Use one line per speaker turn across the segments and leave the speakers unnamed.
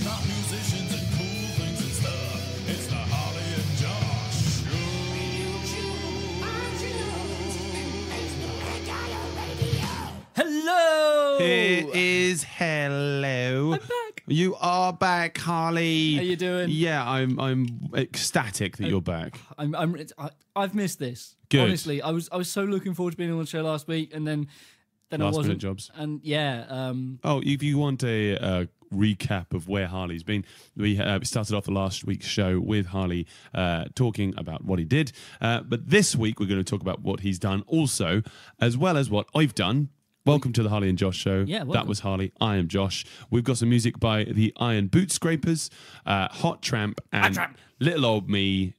about musicians and cool things and stuff. It's the Harley and Josh Show.
Hello!
It is hello.
I'm back.
You are back, Harley.
How you doing?
Yeah, I'm ecstatic that you're back.
I've missed this.
Good.
Honestly, I was so looking forward to being on the show last week, and then I
Last
wasn't.
minute jobs.
And yeah,
Oh, if you want a recap of where Harley's been, we started off the last week's show with Harley talking about what he did. But this week we're going to talk about what he's done also, as well as what I've done. Welcome to the Harley and Josh Show.
Yeah,
that
welcome.
was Harley. I am Josh. We've got some music by the Iron Boot Scrapers, Hot Tramp, and
Tramp.
little old me,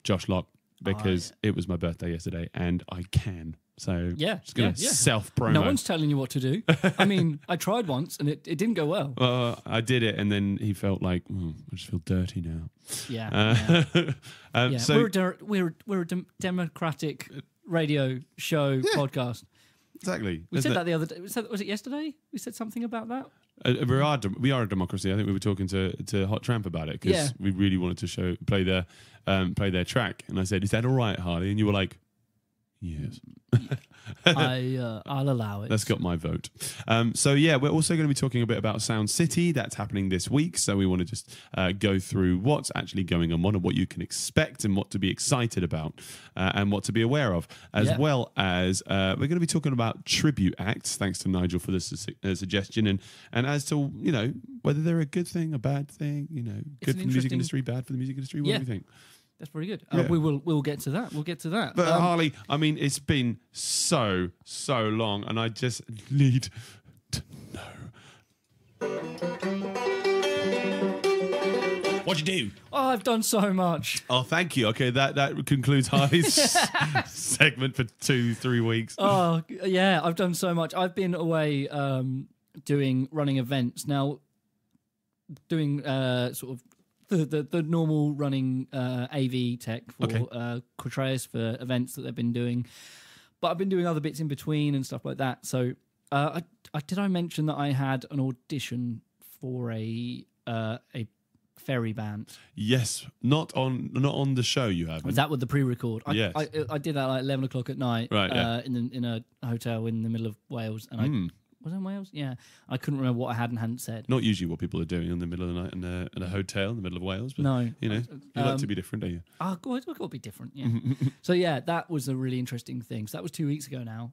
Josh Locke, because it was my birthday yesterday and I can. So
Yeah,
just going to
yeah.
self-promo.
no one's telling you what to do. I mean, I tried once and it didn't go well.
I did it, and then he felt like, I just feel dirty now.
Yeah. Yeah.
So
we're a democratic radio show podcast.
exactly,
We said that the other day. Was it yesterday? We said something about that.
we are a democracy. I think we were talking to Hot Tramp about it because
Yeah.
we really wanted to play their track, and I said, "Is that all right, Harley?" And you were like, "Yes."
I'll allow it.
That's got my vote. So yeah, we're also going to be talking a bit about Sound City. That's happening this week. So we want to just go through what's actually going on and what you can expect and what to be excited about and what to be aware of, as well as we're going to be talking about tribute acts. Thanks to Nigel for this suggestion, and as to whether they're a good thing, a bad thing, good for the music industry, bad for the music industry. What do you think?
That's very good.
Yeah.
We'll get to that. We'll get to that.
But Harley, I mean, it's been so long, and I just need to know. What'd you do?
Oh, I've done so much.
Oh, thank you. Okay, that concludes Harley's segment for 2-3 weeks.
Oh, yeah, I've done so much. I've been away running events. Now, doing sort of the normal running AV tech for Quatreus for events that they've been doing. But I've been doing other bits in between and stuff like that. So did I mention that I had an audition for a ferry band?
Yes, not on the show. You haven't.
Was that with the pre-record?
Yes.
I did that like 11 o'clock at night.
Right, yeah.
In a hotel in the middle of Wales, and was it in Wales? Yeah, I couldn't remember what I had and hadn't said.
Not usually what people are doing in the middle of the night in a hotel in the middle of Wales. But,
No.
you like to be different, don't you?
Oh, God, we've got to be different. Yeah. So yeah, that was a really interesting thing. So that was 2 weeks ago now.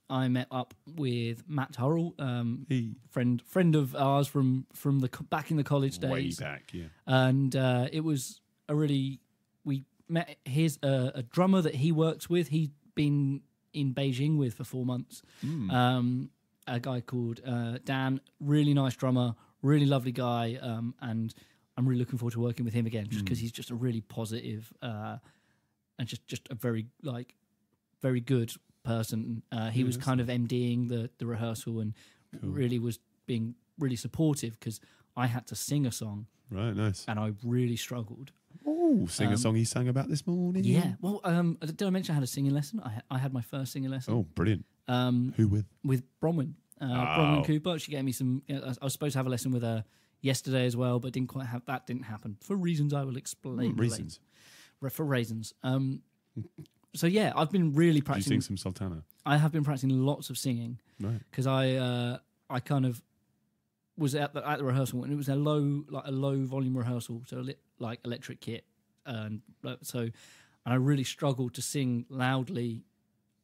I met up with Matt Harrell, friend of ours from the back in the college days.
Way back, yeah.
And it was we met a drummer that he works with. He'd been in Beijing with for 4 months. A guy called Dan, really nice drummer, really lovely guy, and I'm really looking forward to working with him again, just because he's just a really positive and just a very good person. He was kind of MDing the rehearsal and really was being really supportive because I had to sing a song.
Right, nice.
And I really struggled.
Oh, sing a song he sang about this morning.
Yeah. Well, did I mention I had a singing lesson? I had my first singing lesson.
Oh, brilliant. Who with?
With Bronwyn. Bronwyn Cooper. She gave me some. I was supposed to have a lesson with her yesterday as well, but didn't happen for reasons I will explain.
Reasons.
For raisins. So yeah, I've been really practicing.
Did you sing some Sultana?
I have been practicing lots of singing.
Right.
Because I kind of was at the rehearsal, and it was a low volume rehearsal, so like electric kit, and I really struggled to sing loudly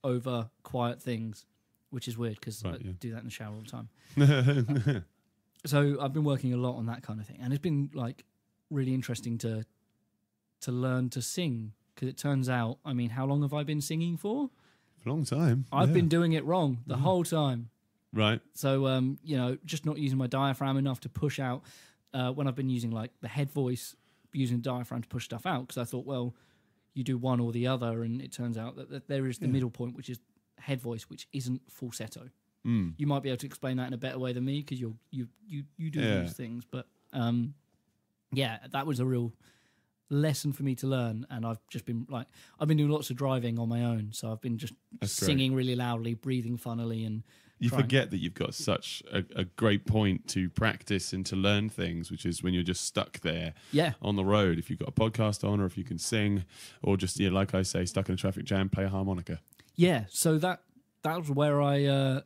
over quiet things, which is weird because I do that in the shower all the time. So I've been working a lot on that kind of thing, and it's been like really interesting to learn to sing, because it turns out, I mean, how long have I been singing for?
For a long time.
I've been doing it wrong the whole time.
Right.
So, just not using my diaphragm enough to push out when I've been using like the head voice, using diaphragm to push stuff out, because I thought, well, you do one or the other, and it turns out that there is the middle point, which is head voice, which isn't falsetto. You might be able to explain that in a better way than me, because you do these things. But that was a real lesson for me to learn, and I've been doing lots of driving on my own, so I've been just singing really loudly, breathing funnily, and
You forget that you've got such a great point to practice and to learn things, which is when you're just stuck there on the road. If you've got a podcast on, or if you can sing, or just, like I say, stuck in a traffic jam, play a harmonica. Yeah,
so that was where I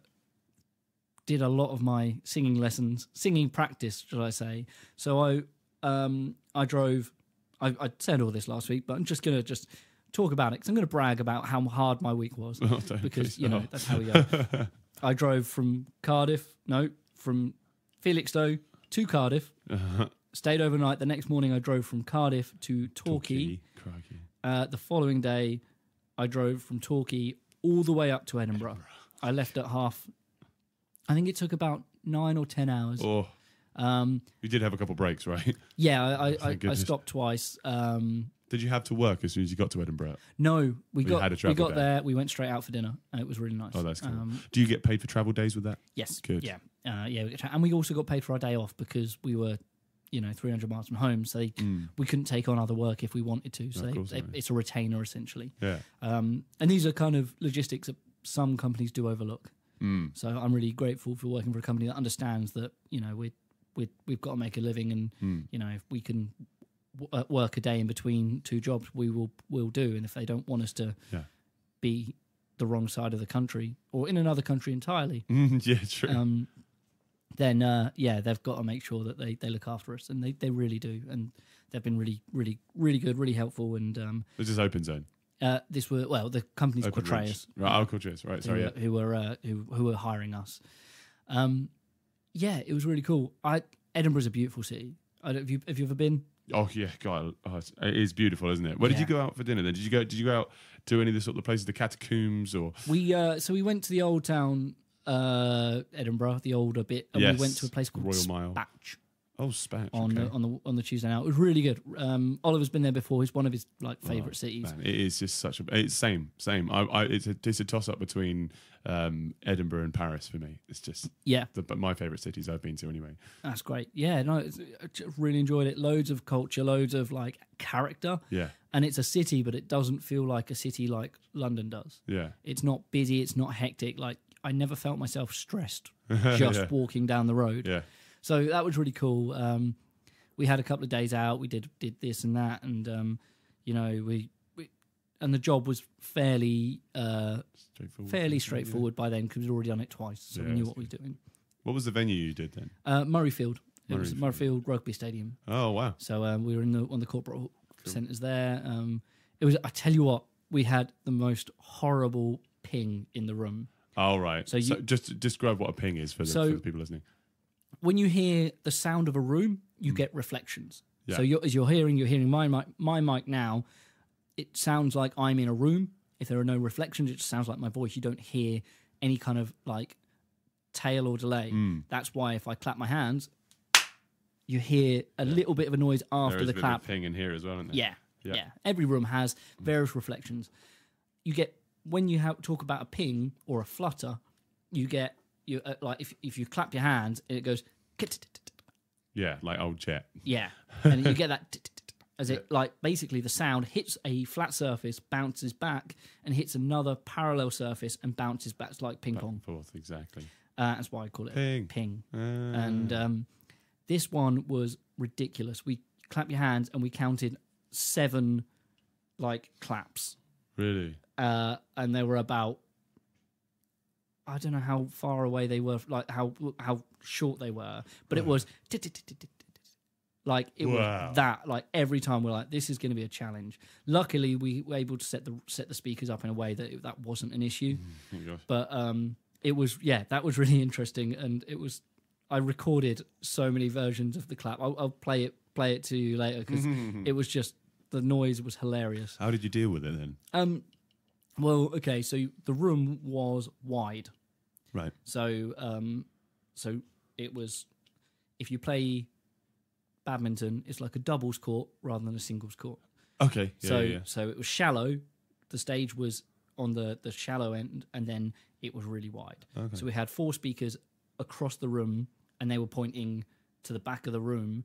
did a lot of my singing lessons, singing practice, should I say. So I drove, I said all this last week, but I'm just going to talk about it, because I'm going to brag about how hard my week was, because, that's how we go. I drove from Felixstowe to Cardiff, stayed overnight. The next morning I drove from Cardiff to Torquay. The following day I drove from Torquay all the way up to Edinburgh. I left at I think it took about 9 or 10 hours.
Oh. You did have a couple breaks, right?
Yeah, I stopped twice.
Did you have to work as soon as you got to Edinburgh?
No, we got
day.
there. We went straight out for dinner, and it was really nice.
Oh, that's cool. Do you get paid for travel days with that?
Yes.
Good.
Yeah, and we also got paid for our day off, because we were, 300 miles from home, so we couldn't take on other work if we wanted to. So it's a retainer essentially.
Yeah.
And these are kind of logistics that some companies do overlook. So I'm really grateful for working for a company that understands that we've got to make a living, and if we can work a day in between two jobs, we'll do. And if they don't want us to be the wrong side of the country or in another country entirely,
true.
Then they've got to make sure that they look after us, and they really do. And they've been really, really, really good, really helpful. And
was this Open Zone?
The company's
Open
Quatreus.
Right, Quatreus. Right, sorry.
Who were hiring us. It was really cool. Edinburgh's a beautiful city. Have you ever been?
Oh yeah, God, it is beautiful, isn't it? Where did you go out for dinner then? Did you go out to any of the sort of the places, the catacombs, or
we went to the old town, Edinburgh, the older bit, and we went to a place called
Royal Mile.
Spatch.
Oh, Spatch.
On the Tuesday night. It was really good. Oliver's been there before. It's one of his favourite cities. Man,
it is just it's same. It's a toss up between Edinburgh and Paris for me. It's just but my favourite cities I've been to anyway.
That's great. Yeah, no, I just really enjoyed it. Loads of culture, loads of character.
Yeah,
and it's a city, but it doesn't feel like a city like London does.
Yeah,
it's not busy. It's not hectic. I never felt myself stressed just walking down the road.
Yeah.
So that was really cool. We had a couple of days out. We did this and that, and we and the job was fairly straightforward by then, because we'd already done it twice, so we knew what we were doing.
What was the venue you did then?
Murrayfield. It was Murrayfield Rugby Stadium.
Oh wow!
So we were on the corporate centres there. It was. I tell you what, we had the most horrible ping in the room.
Oh right. So just describe what a ping is for the people listening.
When you hear the sound of a room, you get reflections. Yeah. So you're hearing my mic now. It sounds like I'm in a room. If there are no reflections, it just sounds like my voice. You don't hear any kind of tail or delay. That's why if I clap my hands, you hear a little bit of a noise after the clap.
There is a ping in here as well, isn't there?
Yeah. Every room has various reflections. You get, when you talk about a ping or a flutter, you get if you clap your hands, it goes.
Yeah, like old chat.
Yeah, and you get that as it basically the sound hits a flat surface, bounces back, and hits another parallel surface and bounces back. It's like ping pong.
Back and forth, exactly.
That's why I call it ping.
Ah.
And this one was ridiculous. We clap your hands and we counted 7 claps.
Really?
And there were about, I don't know how far away they were, how short they were, but it was it was that every time we're this is going to be a challenge. Luckily, we were able to set the speakers up in a way that wasn't an issue. But it was that was really interesting, and it was. I recorded so many versions of the clap. I'll play it to you later, because it was just, the noise was hilarious.
How did you deal with it then?
Well, okay, so the room was wide.
Right.
So it was, if you play badminton, it's like a doubles court rather than a singles court.
Okay.
So it was shallow. The stage was on the shallow end, and then it was really wide. Okay. So we had 4 speakers across the room, and they were pointing to the back of the room,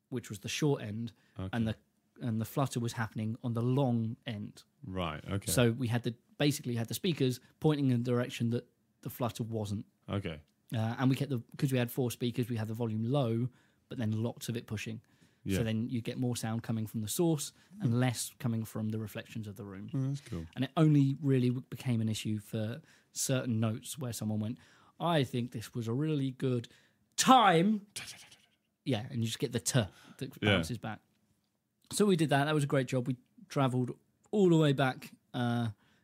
which was the short end, and the flutter was happening on the long end.
Right. Okay.
So we had basically had the speakers pointing in the direction that the flutter wasn't.
Okay.
And we kept because we had 4 speakers, we had the volume low, but then lots of it pushing.
Yeah.
So then you get more sound coming from the source and less coming from the reflections of the room.
Oh, that's cool.
And it only really became an issue for certain notes where someone went, I think this was a really good time. Yeah, and you just get the t that bounces back. So we did that. That was a great job. We travelled all the way back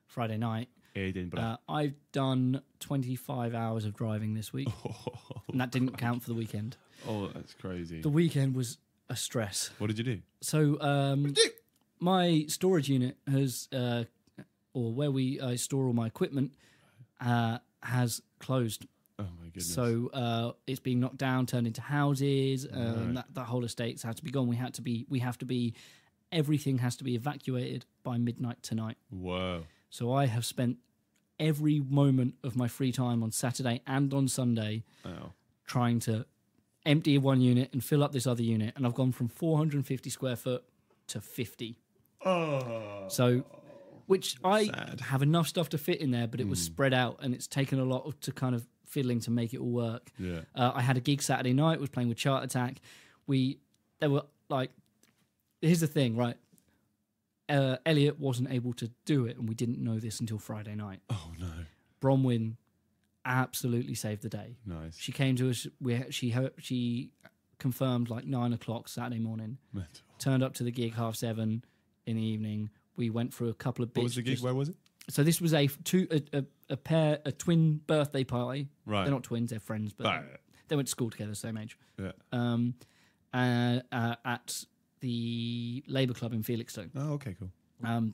Friday night.
Edinburgh.
I've done 25 hours of driving this week, and that didn't count for the weekend.
Oh, that's crazy.
The weekend was a stress.
What did you do?
So my storage unit has, or where I store all my equipment, has closed.
Oh my goodness.
So it's being knocked down, turned into houses. That whole estate's had to be gone. We have to be. Everything has to be evacuated by midnight tonight.
Whoa.
So I have spent every moment of my free time on Saturday and on Sunday trying to empty one unit and fill up this other unit. And I've gone from 450 square foot to 50.
Oh.
So, which I
Sad.
have enough stuff to fit in there, but it was spread out and it's taken a lot to kind of fiddling to make it all work.
Yeah.
I had a gig Saturday night, was playing with Chart Attack. There were like, here's the thing, right? Elliot wasn't able to do it, and we didn't know this until Friday night.
Oh no.
Bronwyn absolutely saved the day.
Nice.
She came to us. She confirmed like 9 o'clock Saturday morning.
Mental.
Turned up to the gig 7:30 in the evening. We went through a couple of bits.
What was the gig? Where was it?
So this was a twin birthday party.
Right.
They're not twins; they're friends, but they went to school together, same age.
Yeah.
At the Labour Club in Felixstowe.
Oh, okay, cool.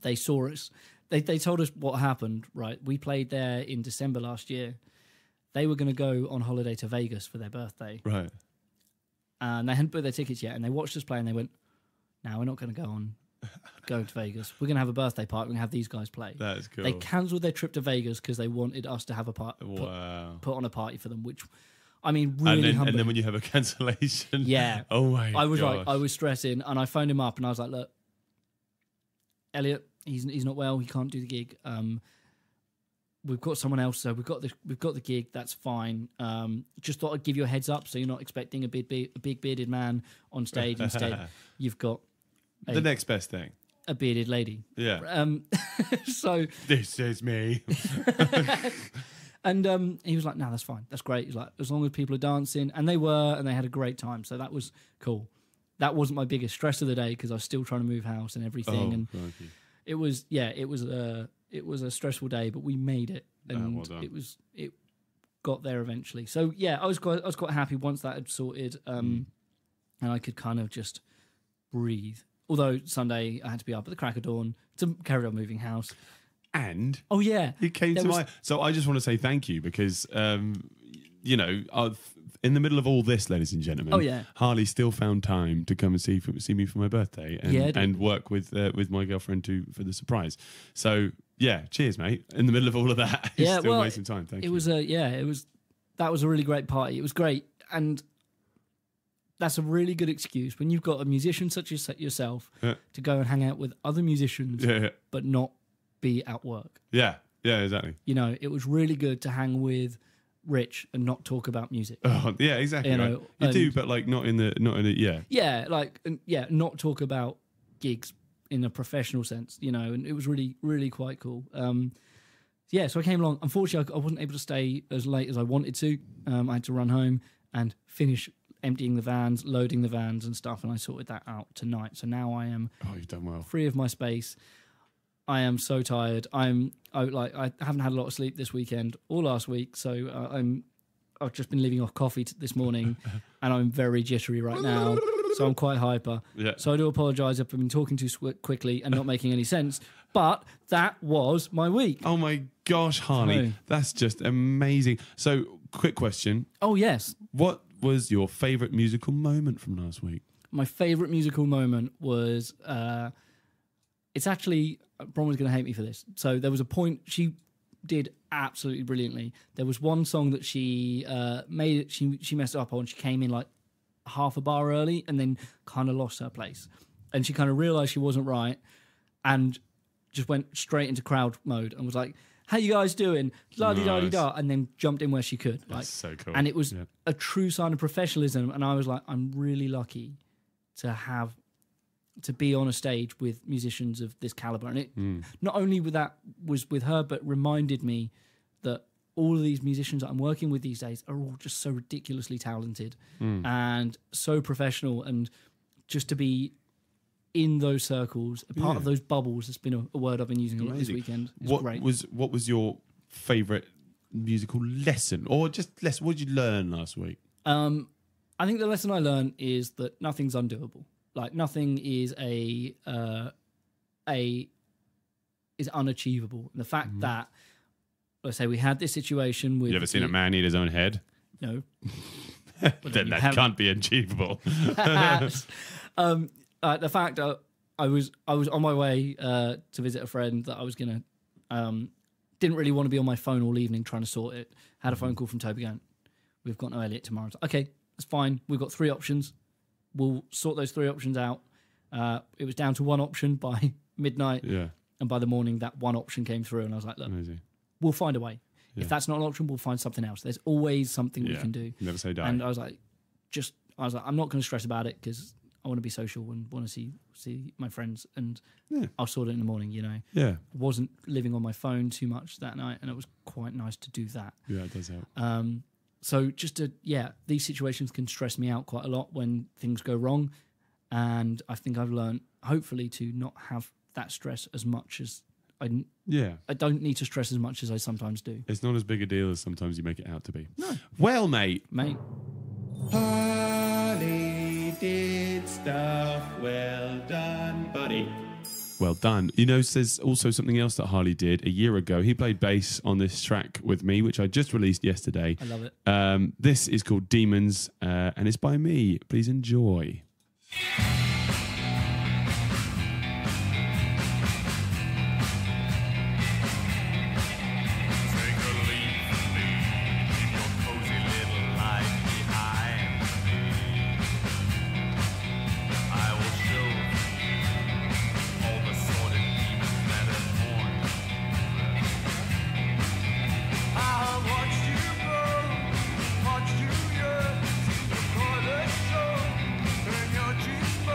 They saw us. They told us what happened, right? We played there in December last year. They were going to go on holiday to Vegas for their birthday.
Right.
And they hadn't booked their tickets yet. And they watched us play and they went, no, we're not going to go to Vegas. We're going to have a birthday party. We're going to have these guys play.
That's cool.
They cancelled their trip to Vegas because they wanted us to have a put on a party for them, which... I mean, really humbling.
And then when you have a cancellation,
yeah.
Oh my!
I was
gosh.
I was stressing, and I phoned him up, and I was like, "Look, Elliot, he's not well. He can't do the gig. We've got someone else, so we've got the gig. That's fine. Just thought I'd give you a heads up, so you're not expecting a big bearded man on stage. Instead, you've got
the next best thing,
a bearded lady.
Yeah.
So
this is me.
And he was like, no, that's fine. That's great. He's like, as long as people are dancing. And they were, and they had a great time. So that was cool. That wasn't my biggest stress of the day because I was still trying to move house and everything. And
crikey.
it was a stressful day, but we made it. And
well done.
it got there eventually. So yeah, I was quite happy once that had sorted. And I could kind of just breathe. Although Sunday I had to be up at the crack of dawn to carry on moving house.
And
oh yeah,
it came to my. So I just want to say thank you because in the middle of all this, ladies and gentlemen,
oh yeah,
Harley still found time to come and see me for my birthday and work with my girlfriend for the surprise. So yeah, cheers, mate. In the middle of all of that,
yeah,
still wasting time. Thank you.
That was a really great party. It was great, and that's a really good excuse when you've got a musician such as yourself to go and hang out with other musicians, but not be at work.
Yeah, exactly.
You know, it was really good to hang with Rich and not talk about music.
Oh, yeah, exactly. You know, you do, but like not in a not talk about gigs in a professional sense. You know, and it was really, really quite cool. So I came along. Unfortunately, I wasn't able to stay as late as I wanted to. I had to run home and finish emptying the vans, loading the vans and stuff, and I sorted that out tonight. So now I am you've done well.
Free of my space. I am so tired. I haven't had a lot of sleep this weekend or last week, so I've just been living off coffee this morning, and I'm very jittery right now. So I'm quite hyper.
Yeah.
So I do apologise if I've been talking too quickly and not making any sense. But that was my week.
Oh my gosh, Harley, that's just amazing. So, quick question. Oh
yes.
What was your favourite musical moment from last week?
My favourite musical moment was it's actually. Bronwyn's going to hate me for this. So there was a point she did absolutely brilliantly. There was one song that she made. She messed up on. She came in like half a bar early and then kind of lost her place. And she kind of realised she wasn't right and just went straight into crowd mode and was like, how you guys doing? La-di-da-di-da.
Nice.
And then jumped in where she could.
That's so cool.
And it was a true sign of professionalism. And I was like, I'm really lucky to be on a stage with musicians of this caliber. And it not only with that was with her, but reminded me that all of these musicians that I'm working with these days are all just so ridiculously talented and so professional. And just to be in those circles, a part of those bubbles, has been a word I've been using a lot this weekend. It's great.
What was your favourite musical lesson? Or just lesson, what did you learn last week?
I think the lesson I learned is that nothing's undoable. Like nothing is is unachievable. And the fact that, let's say we had this situation with...
You ever seen a man eat his own head?
No.
Then that can't be achievable.
The fact that I was on my way to visit a friend that I was going to... didn't really want to be on my phone all evening trying to sort it. Had a phone call from Toby going, we've got no Elliot tomorrow. I was like, okay, that's fine. We've got 3 options. We'll sort those 3 options out. It was down to 1 option by midnight.
Yeah.
And by the morning, that 1 option came through. And I was like, look,
Amazing.
We'll find a way.
Yeah.
If that's not an option, we'll find something else. There's always something we can do.
Never say die.
And I was like, I'm not going to stress about it because I want to be social and want to see my friends. And I'll sort it in the morning, you know.
Yeah.
I wasn't living on my phone too much that night. And it was quite nice to do that.
Yeah, it does help.
So these situations can stress me out quite a lot when things go wrong. And I think I've learned, hopefully, to not have that stress as much as I don't need to stress as much as I sometimes do.
It's not as big a deal as sometimes you make it out to be. No. Well, mate. Harley did stuff. Well done, buddy. Well done. You know, there's also something else that Harley did a year ago. He played bass on this track with me, which I just released yesterday.
I love it.
This is called Demons, and it's by me. Please enjoy.
Watched you, yeah, see the color show, and your cheeks.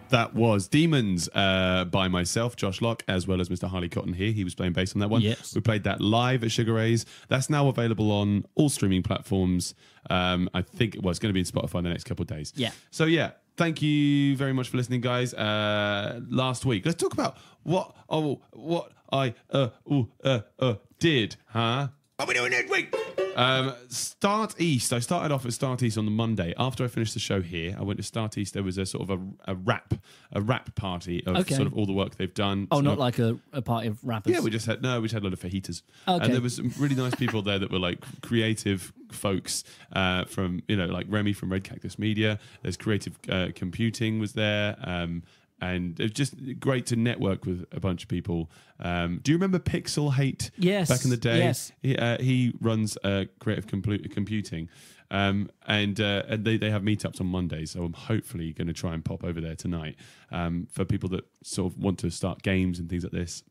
That was Demons by myself, Josh Locke, as well as Mr. Harley Cotton here. He was playing bass on that one.
Yes.
We played that live at Sugar Ray's. That's now available on all streaming platforms. I think it's going to be in Spotify in the next couple of days.
Yeah.
So, yeah, thank you very much for listening, guys. Last week, let's talk about what I did, huh? What are we doing next week? Start East. I started off at Start East on the Monday. After I finished the show here, I went to Start East. There was a sort of a rap party of sort of all the work they've done.
Oh,
So
not like a party of rappers.
yeah, we just had a lot of fajitas.
Okay.
And there was some really nice people there that were like creative folks from, like Remy from Red Cactus Media. There's Creative Computing was there. And it was just great to network with a bunch of people. Do you remember Pixel Hate?
Yes.
Back in the day?
Yes.
He runs Creative Computing. And they have meetups on Mondays. So I'm hopefully going to try and pop over there tonight for people that sort of want to start games and things like this.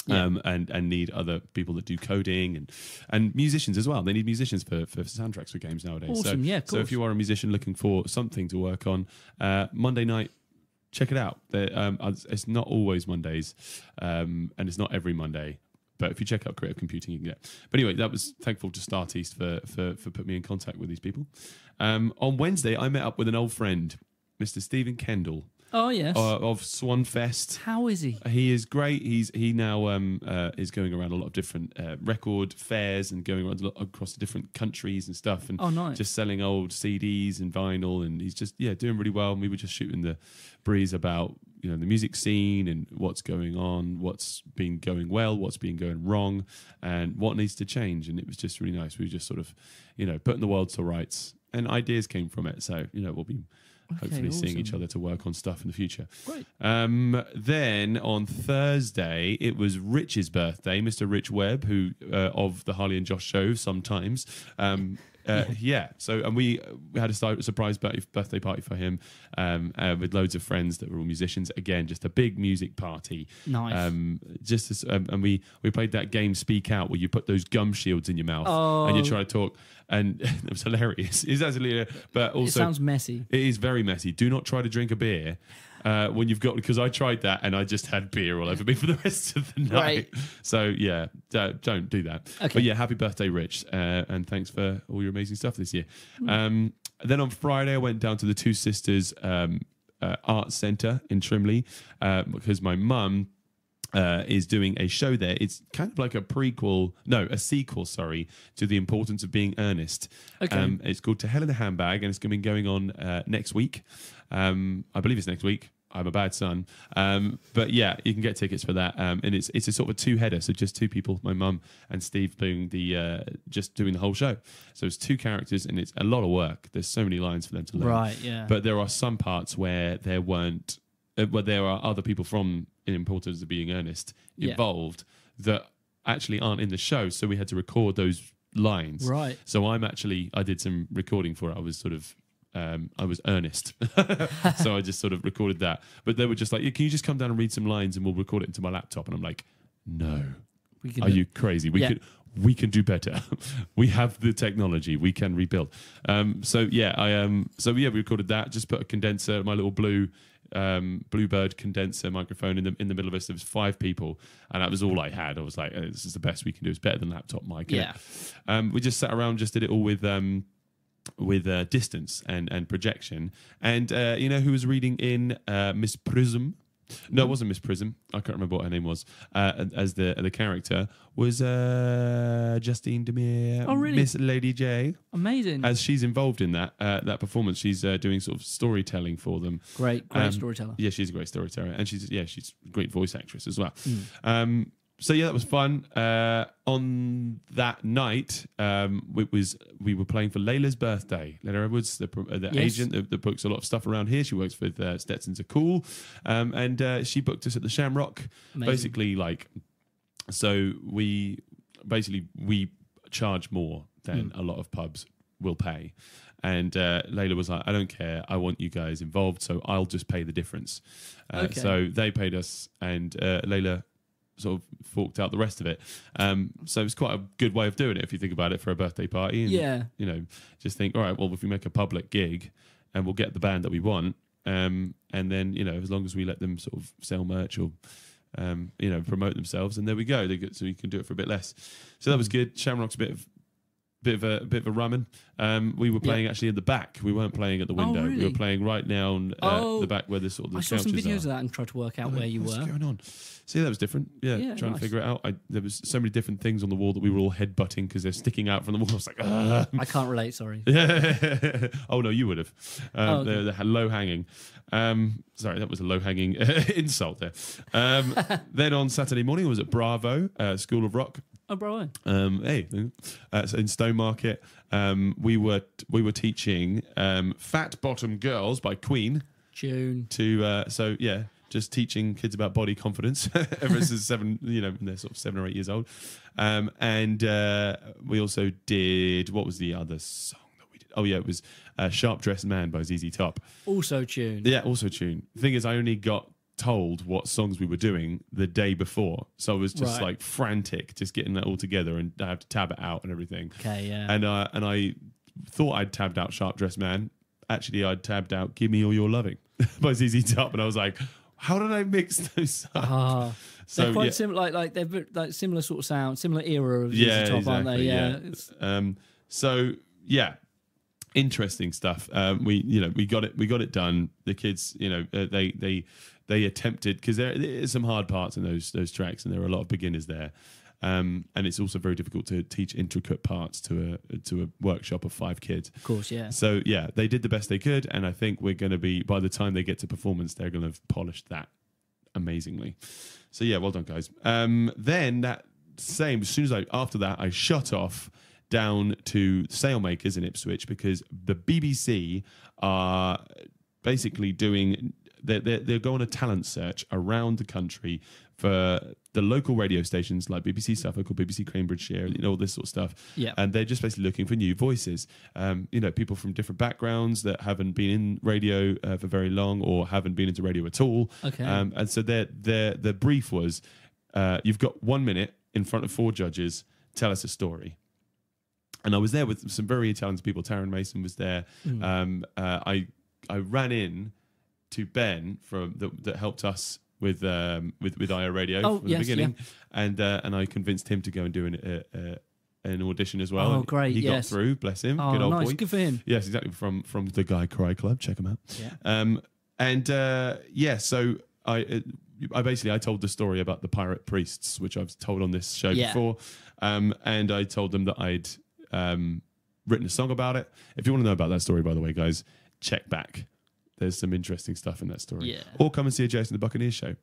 Yeah.
And need other people that do coding and musicians as well. They need musicians for soundtracks for games nowadays.
Awesome. Yeah, of
so
course.
if you are a musician looking for something to work on, Monday night, check it out. It's not always Mondays, and it's not every Monday. But if you check out Creative Computing, you can get it. But anyway, that was thankful to Start East for putting me in contact with these people. On Wednesday, I met up with an old friend, Mr. Stephen Kendall.
Oh, yes.
Of Swanfest.
How is he?
He is great. He now is going around a lot of different record fairs and going around across the different countries and stuff. And
nice.
just selling old CDs and vinyl. And he's just doing really well. And we were just shooting the breeze about the music scene and what's going on, what's been going well, what's been going wrong, and what needs to change. And it was just really nice. We were just sort of putting the world to rights, and ideas came from it. So we'll be hopefully seeing each other to work on stuff in the future.
Great.
Then on Thursday, it was Ritchies' birthday, Mr. Rich Webb, who of the Harley and Josh show sometimes. So we had a surprise birthday party for him with loads of friends that were all musicians. Again, just a big music party.
Nice.
And we played that game Speak Out, where you put those gum shields in your mouth and you try to talk. And it was hilarious. It's actually, but also
it sounds messy.
It is very messy. Do not try to drink a beer when you've got, because I tried that and I just had beer all over me for the rest of the night.
Right.
So yeah, don't do that.
Okay.
But yeah, happy birthday, Rich, and thanks for all your amazing stuff this year. Then on Friday, I went down to the Two Sisters Art Centre in Trimley because my mum is doing a show there. It's kind of like a sequel, to The Importance of Being Earnest.
Okay.
It's called To Hell in a Handbag, and it's going to be going on next week. I believe it's next week. I'm a bad son. But yeah, you can get tickets for that. And it's a sort of a two-header, so just two people, my mum and Steve, doing just doing the whole show. So it's two characters, and it's a lot of work. There's so many lines for them to learn.
Right, yeah.
But there are some parts where there are other people from In Importance of Being Earnest involved that actually aren't in the show, so we had to record those lines.
Right.
So I did some recording for it. I was sort of I was earnest. So I just sort of recorded that. But they were just like, can you just come down and read some lines and we'll record it into my laptop? And I'm like, no. Are you crazy? We can do better. We have the technology. We can rebuild. We recorded that. Just put a condenser, my little Bluebird condenser microphone in the middle of us. There was 5 people, and that was all I had. I was like, this is the best we can do. It's better than laptop mic.
Yeah.
We just sat around, just did it all with distance and projection. And you know who was reading in Miss Prism? No, it wasn't Miss Prism. I can't remember what her name was. As the character was Justine Demir.
Oh, really?
Miss Lady J.
Amazing.
As she's involved in that performance, she's doing sort of storytelling for them.
Great storyteller.
Yeah, she's a great storyteller, and she's a great voice actress as well. So yeah, that was fun. On that night, we were playing for Layla's birthday. Layla Edwards, the agent that books a lot of stuff around here. She works with Stetson's Are Cool, and she booked us at the Shamrock.
Amazing.
Basically, we charge more than a lot of pubs will pay. And Layla was like, I don't care. I want you guys involved, so I'll just pay the difference.
Okay.
So they paid us, and Layla sort of forked out the rest of it. So it's quite a good way of doing it if you think about it for a birthday party. And,
yeah.
just think, all right, well, if we make a public gig and we'll get the band that we want, and then as long as we let them sort of sell merch or promote themselves, and there we go. So you can do it for a bit less. So that was good. Shamrock's a bit of a rummin. We were playing actually at the back. We weren't playing at the window.
Really?
We were playing right down the back where the sort of the
I saw some
couches
videos
are.
of that and tried to work out where you
What's
were.
going on? See, that was different. Yeah, trying
nice.
to figure it out. There was so many different things on the wall that we were all headbutting because they're sticking out from the wall. I was like, ugh.
I can't relate, sorry.
Oh no, you would have.
Okay.
They're low hanging. Sorry, that was a low hanging insult there. Then on Saturday morning, I was at Bravo School of Rock.
Oh, bro.
Hey, so in Stone Market, we were teaching "Fat Bottom Girls" by Queen.
June.
To just teaching kids about body confidence ever since they're sort of 7 or 8 years old. And we also did, what was the other song that we did? Oh yeah, it was "Sharp Dressed Man" by ZZ Top.
Also June.
Yeah, also tune. The thing is, I only got told what songs we were doing the day before, so I was just
Right.
like frantic, just getting that all together, and I have to tab it out and everything.
Okay, yeah.
And I thought I'd tabbed out "Sharp Dressed Man." Actually, I'd tabbed out "Give Me All Your Loving" by ZZ Top, and I was like, "How did I mix those up?" So
They're quite similar, like they're like similar sort of sound, similar era of ZZ Top, aren't they? Yeah.
So yeah, interesting stuff. We got it done. The kids, they attempted, because there is some hard parts in those tracks, and there are a lot of beginners there. And it's also very difficult to teach intricate parts to a workshop of 5 kids.
Of course, yeah.
So yeah, they did the best they could, and I think we're going to be, by the time they get to performance, they're going to have polished that amazingly. So yeah, well done, guys. Then as soon as after that, I shut off down to Sailmakers in Ipswich, because the BBC are basically doing. They're going on a talent search around the country for the local radio stations like BBC Suffolk or BBC Cambridgeshire, all this sort of stuff.
Yeah.
And they're just basically looking for new voices. People from different backgrounds that haven't been in radio for very long or haven't been into radio at all.
Okay.
And so the brief was, you've got 1 minute in front of 4 judges, tell us a story. And I was there with some very talented people. Taryn Mason was there. I ran in to Ben that helped us with IO Radio from the beginning, and I convinced him to go and do an audition as well.
Oh, great!
He got through. Bless him.
Oh,
good old
nice.
boy.
Good for him.
Yes, exactly. From the Guy Cry Club. Check him out.
Yeah.
So I told the story about the pirate priests, which I've told on this show before, and I told them that I'd written a song about it. If you want to know about that story, by the way, guys, check back. There's some interesting stuff in that story.
Yeah.
Or come and see a Jason the Buccaneers show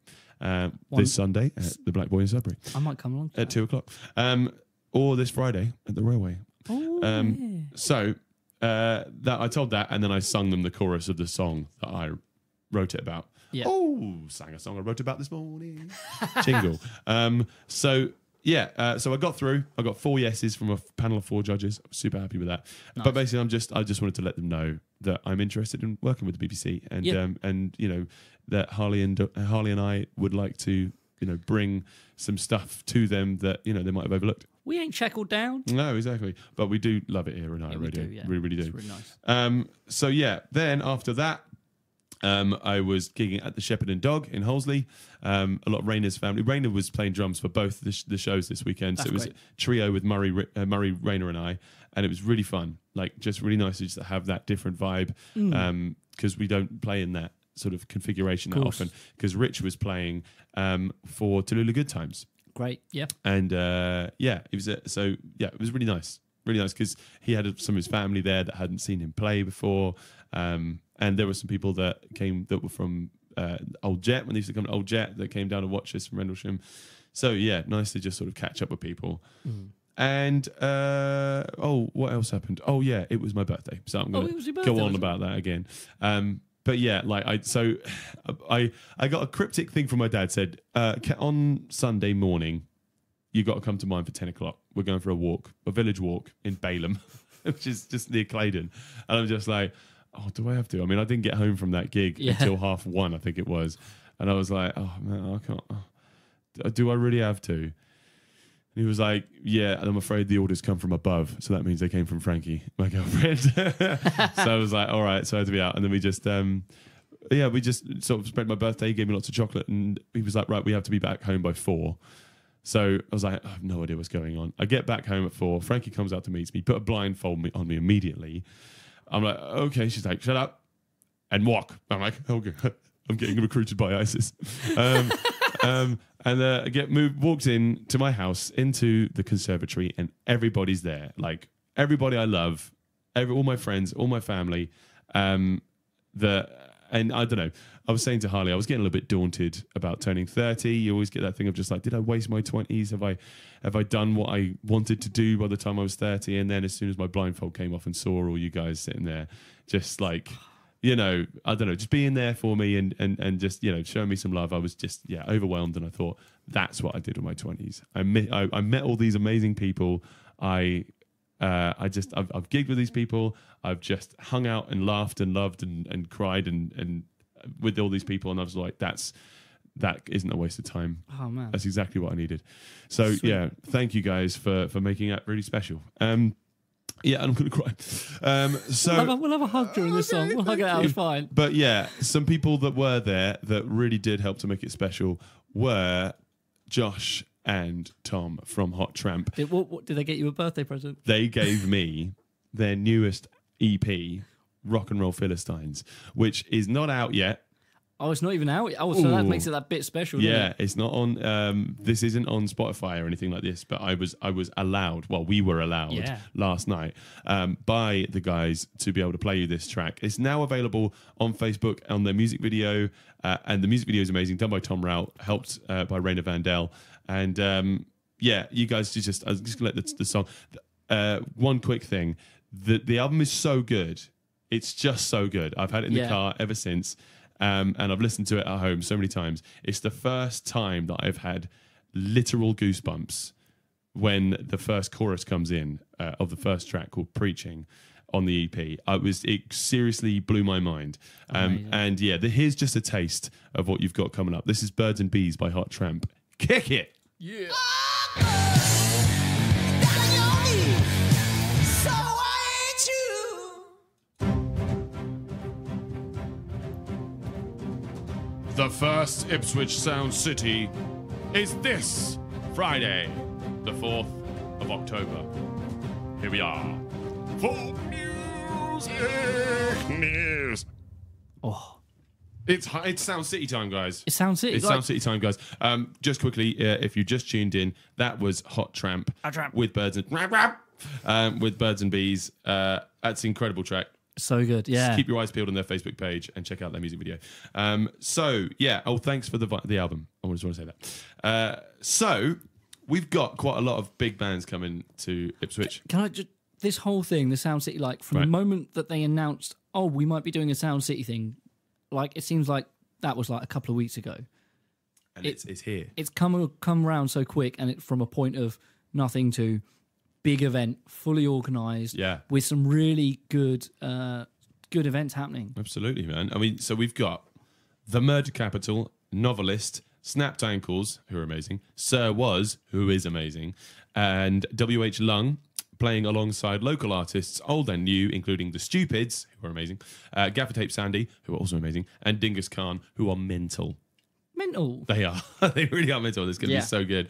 this Sunday at the Black Boy in Sudbury
I might come along
at 2:00, or this Friday at the Railway. So that I told that, and then I sung them the chorus of the song that I wrote it about.
Yeah.
Oh, sang a song I wrote about this morning. Jingle. So I got through. I got 4 yeses from a panel of 4 judges. I'm super happy with that.
Nice.
But basically, I just wanted to let them know that I'm interested in working with the BBC, and that Harley and I would like to bring some stuff to them that they might have overlooked.
We ain't shackled down.
No, exactly. But we do love it here in IO
we
Radio.
do, yeah.
We really do.
It's really nice.
Then after that, I was gigging at the Shepherd and Dog in Hollesley. A lot of Rayner's family. Rayner was playing drums for both the shows this weekend.
That's
so it was
great.
a trio with Murray, Rayner, and I, and it was really fun. Like, just really nice to just have that different vibe, because we don't play in that sort of configuration that often. Because Rich was playing for Tallulah Good Times.
Great, yeah.
And it was it was really nice. Really nice, because he had some of his family there that hadn't seen him play before. And there were some people that were from Old Jet, when they used to come to Old Jet, that came down to watch us from Rendlesham. So yeah, nice to just sort of catch up with people. And what else happened? Oh yeah, it was my birthday, so I'm going to go on about that again. But yeah, I got a cryptic thing from my dad. Said on Sunday morning, you got to come to mine for 10:00. We're going for a village walk in Balham, which is just near Claydon. And I'm just like, oh, do I have to? I mean, I didn't get home from that gig until 1:30, I think it was. And I was like, oh man, I can't. Do I really have to? And he was like, yeah, and I'm afraid the orders come from above. So that means they came from Frankie, my girlfriend. So I was like, all right, so I had to be out. And then we just, yeah, we just sort of spread my birthday, he gave me lots of chocolate, and he was like, right, we have to be back home by 4. So I was like, I have no idea what's going on. I get back home at 4. Frankie comes out to meet me, put a blindfold on me immediately. I'm like, okay. She's like, shut up and walk. I'm like, okay. I'm getting recruited by ISIS. And I get moved, walked in to my house, into the conservatory, and everybody's there. Like, everybody I love, all my friends, all my family. And I don't know. I was saying to Harley, I was getting a little bit daunted about turning 30. You always get that thing of just like, did I waste my 20s? Have I done what I wanted to do by the time I was 30? And then as soon as my blindfold came off and saw all you guys sitting there, just like, I don't know, just being there for me and just, showing me some love. I was just, overwhelmed. And I thought, that's what I did with my 20s. I met all these amazing people. I've gigged with these people. I've just hung out and laughed and loved and cried and with all these people, and I was like, that isn't a waste of time.
Oh man,
that's exactly what I needed. So sweet. Yeah, thank you guys for making that really special. Yeah, I'm gonna cry. So
we'll have a hug during this song. We'll hug it out. It's fine.
But yeah, some people that were there that really did help to make it special were Josh and Tom from Hot Tramp.
Did they get you a birthday present?
They gave me their newest EP, Rock and Roll Philistines, which is not out yet.
Oh, it's not even out. Oh, so that makes it that bit special.
Yeah, it's not on. This isn't on Spotify or anything like this. But I was allowed. Well, we were allowed last night by the guys to be able to play you this track. It's now available on Facebook on their music video, and the music video is amazing, done by Tom Rout, helped by Raina Vandell, and you guys just. I was just gonna let the song. One quick thing, the album is so good. It's just so good. I've had it in the car ever since. And I've listened to it at home so many times. It's the first time that I've had literal goosebumps when the first chorus comes in of the first track called Preaching on the EP. It seriously blew my mind. And here's just a taste of what you've got coming up. This is Birds and Bees by Hot Tramp. Kick it!
Yeah.
The first Ipswich Sound City is this Friday, the 4th of October. Here we are for music news.
Oh,
it's Sound City time, guys.
It's Sound City.
It's Sound City time, guys. Just quickly, if you just tuned in, that was Hot Tramp with Birds and Bees. That's an incredible track.
So good, yeah.
Just keep your eyes peeled on their Facebook page and check out their music video. Thanks for the album. I just want to say that. So we've got quite a lot of big bands coming to Ipswich.
Can I just this whole thing, the Sound City, like from the moment that they announced, oh, we might be doing a Sound City thing, like it seems like that was like a couple of weeks ago,
and it's here.
It's come around so quick, and it from a point of nothing to big event, fully organised, with some really good events happening.
Absolutely, man. I mean, so we've got The Murder Capital, Novelist, Snapped Ankles, who are amazing, Sir Was, who is amazing, and WH Lung, playing alongside local artists, old and new, including The Stupids, who are amazing, Gaffer Tape Sandy, who are also amazing, and Dingus Khan, who are mental.
Mental.
They are. They really are mental. This is going to be so good.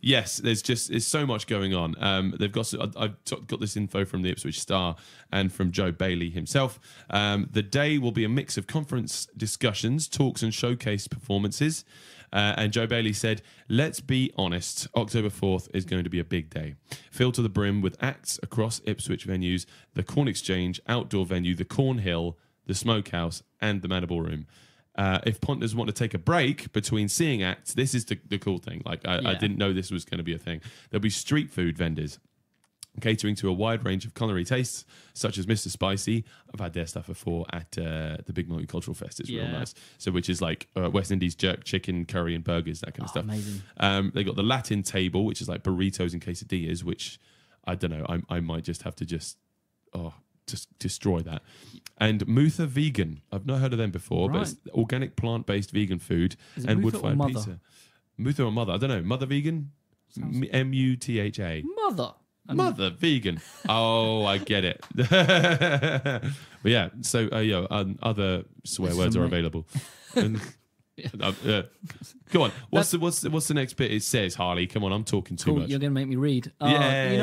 Yes, there's so much going on. I've got this info from the Ipswich Star and from Joe Bailey himself. The day will be a mix of conference discussions, talks and showcase performances. And Joe Bailey said, let's be honest, October 4th is going to be a big day. Filled to the brim with acts across Ipswich venues, the Corn Exchange, outdoor venue, the Cornhill, the Smokehouse and the Manor Ballroom. If punters want to take a break between seeing acts, this is the cool thing. Like I didn't know this was going to be a thing. There'll be street food vendors catering to a wide range of culinary tastes, such as Mr. Spicy. I've had their stuff before at the Big Multicultural Fest. It's real nice. So, which is like West Indies jerk chicken, curry, and burgers, that kind of stuff.
Amazing.
They got the Latin table, which is like burritos and quesadillas, which I don't know. I might just have to just destroy that. And Mutha Vegan. I've not heard of them before, but it's organic plant-based vegan food and wood-fired pizza. Mutha or Mother? I don't know. Mother Vegan? Mutha.
Mother.
Mother vegan. Oh, I get it. But yeah, so other swear words are available. And, go on. What's the next bit? It says, Harley. Come on, I'm talking too much.
You're going to make me read.
Yay.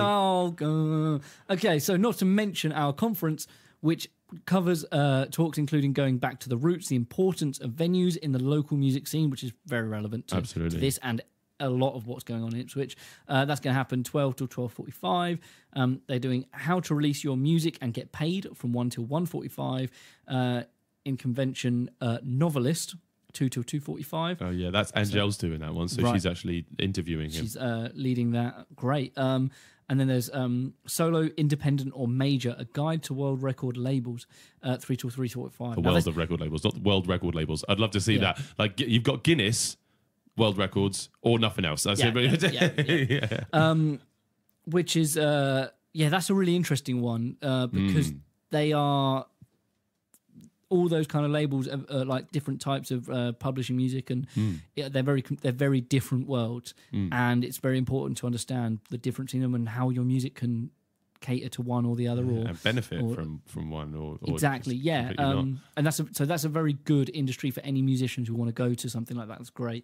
Okay, so not to mention our conference, which covers talks including going back to the roots, the importance of venues in the local music scene, which is very relevant to this and a lot of what's going on in Ipswich. That's going to happen 12 till 12:45. They're doing how to release your music and get paid from 1 till 1:45. In convention, novelist 2 till 2:45.
Oh yeah, that's Angel's doing that one, so she's actually interviewing him.
She's leading that. Great. And then there's solo, independent, or major, a guide to world record labels, 3 till 3:45.
The world of record labels, not the world record labels. I'd love to see that. Like you've got Guinness World Records or nothing else. That's it.
Which is that's a really interesting one because they are all those kind of labels are like different types of publishing music, and they're very different worlds, and it's very important to understand the difference in them and how your music can cater to one or the other,
and benefit from one or
exactly, and that's a very good industry for any musicians who want to go to something like that. That's great.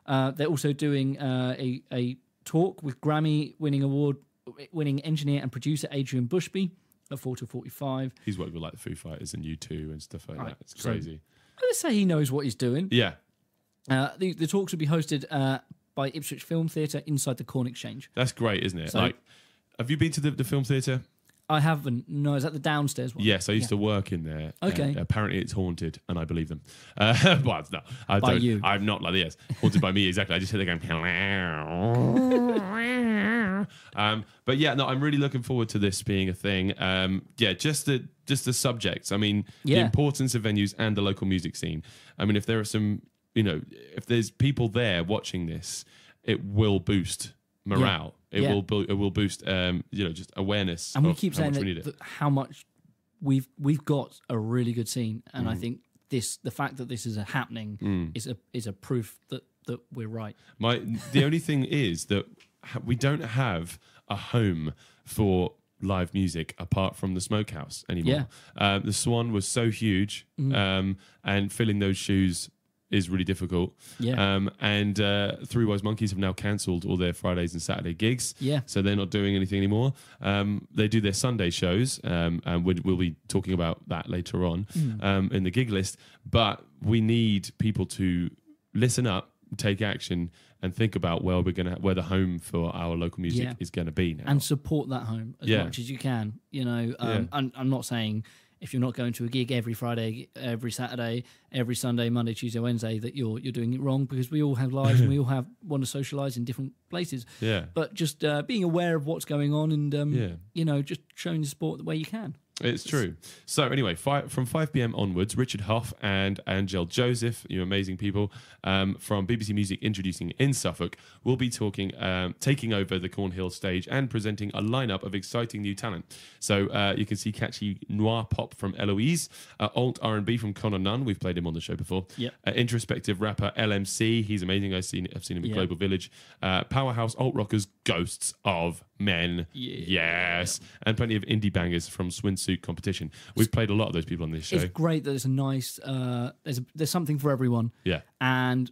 They're also doing a talk with Grammy-winning engineer and producer Adrian Bushby at 4 to 45.
He's worked with like the Foo Fighters and U2 and stuff like that. It's crazy.
Let's say he knows what he's doing.
Yeah.
The talks will be hosted by Ipswich Film Theatre inside the Corn Exchange.
That's great, isn't it?
So,
have you been to the film theatre?
I haven't. No, is that the downstairs one?
Yes, I used to work in there.
Okay.
Apparently it's haunted, and I believe them. Well, no, I
by
don't.
You.
I'm not like this. Haunted by me, exactly. I just hear the going. But yeah, no, I'm really looking forward to this being a thing. Just the subjects. I mean, the importance of venues and the local music scene. I mean, if there are some, if there's people there watching this, it will boost morale. It will boost, just awareness.
And we keep saying that how much we've got a really good scene, and I think the fact that this is happening is a proof that we're right.
The only thing is that we don't have a home for live music apart from the Smokehouse anymore. The Swan was so huge, and filling those shoes is really difficult. And Three Wise Monkeys have now cancelled all their Fridays and Saturday gigs. So they're not doing anything anymore. They do their Sunday shows, and we'll be talking about that later on in the gig list. But we need people to listen up, take action, and think about where the home for our local music is going to be now, and support that home as much as you can. I'm not saying if you're not going to a gig every Friday, every Saturday, every Sunday, Monday, Tuesday, Wednesday, that you're doing it wrong, because we all have lives and we all want to socialise in different places. But just being aware of what's going on and just showing the support the way you can. It's true. So anyway, from 5 p.m. onwards, Richard Hough and Angel Joseph, you amazing people, from BBC Music Introducing in Suffolk, will be taking over the Cornhill stage and presenting a lineup of exciting new talent. So you can see catchy noir pop from Eloise, alt R&B from Connor Nunn. We've played him on the show before. Introspective rapper LMC. He's amazing. I've seen him at Global Village. Powerhouse alt rockers Ghosts of Men. And plenty of indie bangers from Swimsuit Competition. We've played a lot of those people on this show.
It's great that there's a nice there's something for everyone. And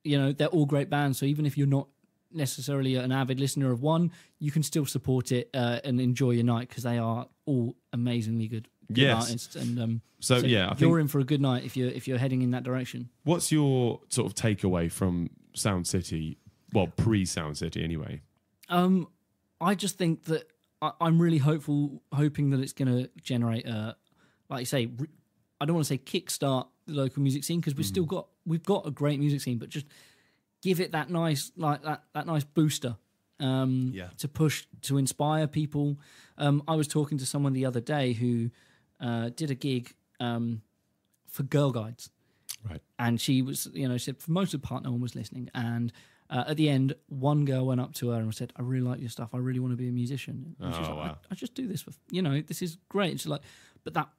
they're all great bands, so even if you're not necessarily an avid listener of one, you can still support it and enjoy your night, because they are all amazingly good artists. And I think you're in for a good night if you're heading in that direction. What's your sort of takeaway from Sound City? Well, pre-Sound City anyway. I just think that I'm really hoping that it's going to generate like you say, I don't want to say kickstart the local music scene, because we've got a great music scene, but just give it that nice that nice booster to push, to inspire people. I was talking to someone the other day who did a gig for Girl Guides, right? And she was, said for most of the part no one was listening, and at the end, one girl went up to her and said, "I really like your stuff. I really want to be a musician." And she was like, wow. I just do this for, this is great. And she's like, but that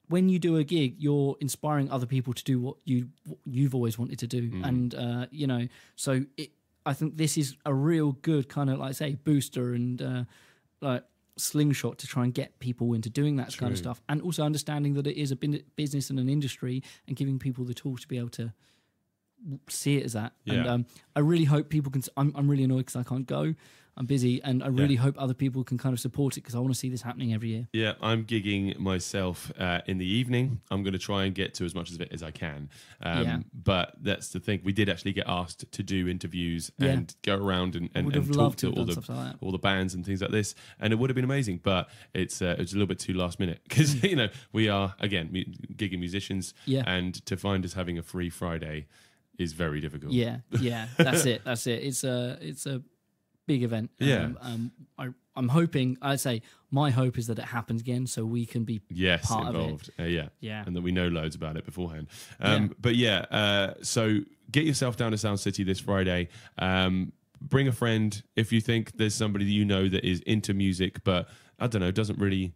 when you do a gig, you're inspiring other people to do what you've always wanted to do, and so I think this is a real good kind of, like I say, booster and like slingshot to try and get people into doing that kind of stuff, and also understanding that it is a business and an industry, and giving people the tools to be able to see it as that. And I really hope people can. I'm really annoyed because I can't go. I'm busy, and I really hope other people can kind of support it, because I want to see this happening every year.
Yeah, I'm gigging myself in the evening. I'm going to try and get to as much of it as I can. But that's the thing. We did actually get asked to do interviews and go around and talk to all the bands and things like this, and it would have been amazing. But it was a little bit too last minute, because we are again gigging musicians, and to find us having a free Friday is very difficult. Yeah,
that's it. It's a big event. I'm hoping. I'd say my hope is that it happens again, so we can be part
involved.
Of it.
And that we know loads about it beforehand. So get yourself down to Sound City this Friday. Bring a friend if you think there's somebody that you know that is into music, but I don't know, doesn't really.